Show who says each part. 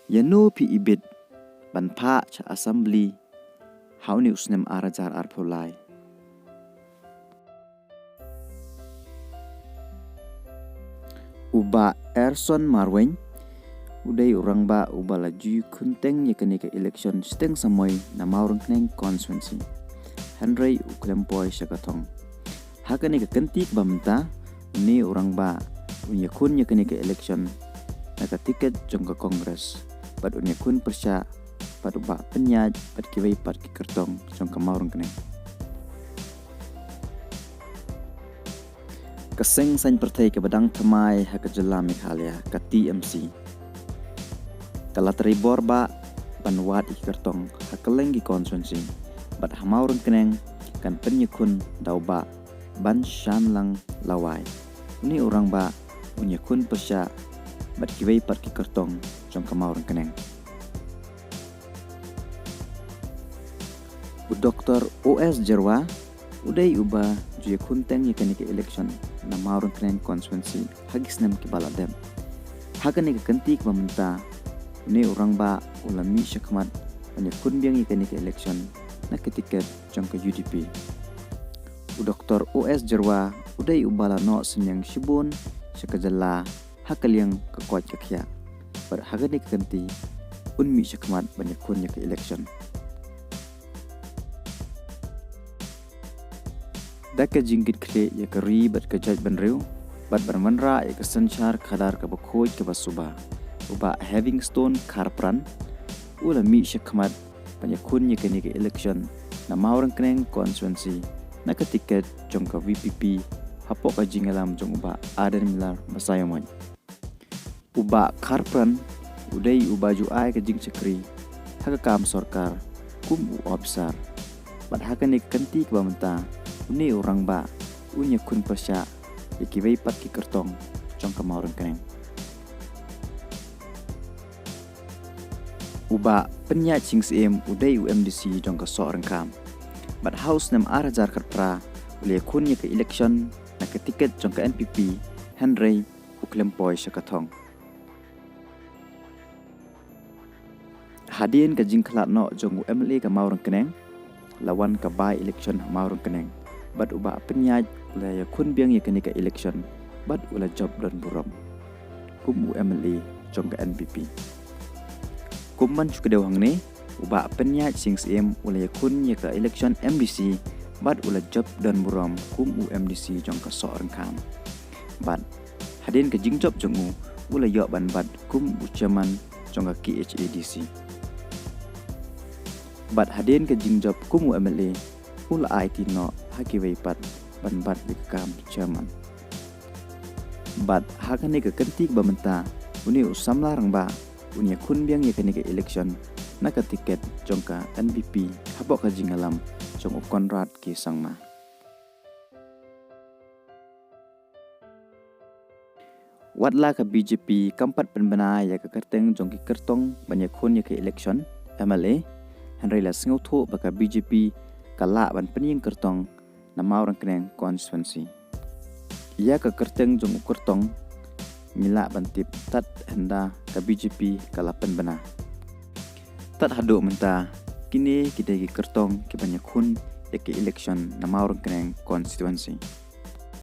Speaker 1: Yanu pi ibit ban pa cha assembly hau ni usnem arajar arpolai. Uba Erson Marweng udai orang ba uba laju kunteng yakni ke election steng samoy na maurang kneng constituency. Henry uklempoi syakatong. Hakani ke kentik bamta ni orang ba unya kun yakni ke election na ke tiket jong ke kongres. Pad unya kun persya pad uba penyaj pad kiwai pad ki kertong jong ke maurang kneng. Keseng san pertai ke badang temai ha ke jela Meghalaya ke TMC. Kala teribor ba banwat ik kertong ha keleng gi constituency. Bat hamaurang keneng kan penyekun dau ba ban shan lang lawai. Uni orang ba unyekun persya bat kiwai pat ki kertong jong ke maurang keneng. Bu Dr. OS Jerwa udai uba juye kunteng yakni ke election na maurang keneng constituency hagis nem ki baladem. Hagani ke kentik bamenta ni orang ba ulami syakmat penyekun biang yakni ke election na ke tiket jong ke UDP. Bu Dr. OS Jerwa udai ubala no senyang shibun syakajala hakaliang ke kuat kakya. Bar hagani ke kenti unmi syakmat penyekun ke election. Daka jingkit kle ya ke ribat ke jaj banriu bat bermanra ya ke senchar kadar ke bakoj ke basuba uba Havingstone Karpran ula mi syakmat penyekun ya ke election na maurang keneng constituency na ke tiket jong ke VPP hapok ke jingalam jong uba Aden Milar Masayamoy uba Karpran udai uba ju ai ke jing cekri haka kam sorkar kum u obsar bat haka ni kenti ke bamenta uni orang ba unya kun persya ikiwai pat ki kertong jong ke maurang keneng. Uba penyat sing sim udai UMDC jong ke seorang kam. Bat house nem arajar kerpra uli kun ke election na ke tiket jong ke NPP Henry uklempoi syakatong. Hadin ke jingklat no jong UMLA ke maurang keneng lawan ke by election maurang keneng. Bat uba penyaj ula kun biang yakni ke election bat ula job dan buram kum UMLA jong ke NPP. Kumman juga dewang ni uba penyaj sing sim ula kun ke election MDC bat ula job dan buram kum UMDC jong ke seorang kam. Bat hadin ke jing job jong ula yok ban bat kum ucaman jong ke KHADC. Bat hadin ke jing job kum UMLA ula IT no haki weipat ban bat di kam chairman. Bat hakani ke kentik bamenta uni usam larang ba uni kun biang yakni ke election na ke tiket jong ke NPP habok ke jingalam jong Konrad ki sangma. Watla ke BJP kampat penbena ya ke kerteng jong ki kertong banyak kun ya ke election MLA Henry la sengau thu baka BJP kala ban pening kertong na maurang keneng constituency. Ia ke kerteng jong kertong mila bantip tat henda ke BJP kalapan bena. Tat haduk menta kini kita gi kertong ke banyak hun ya ke election na maurang keneng constituency.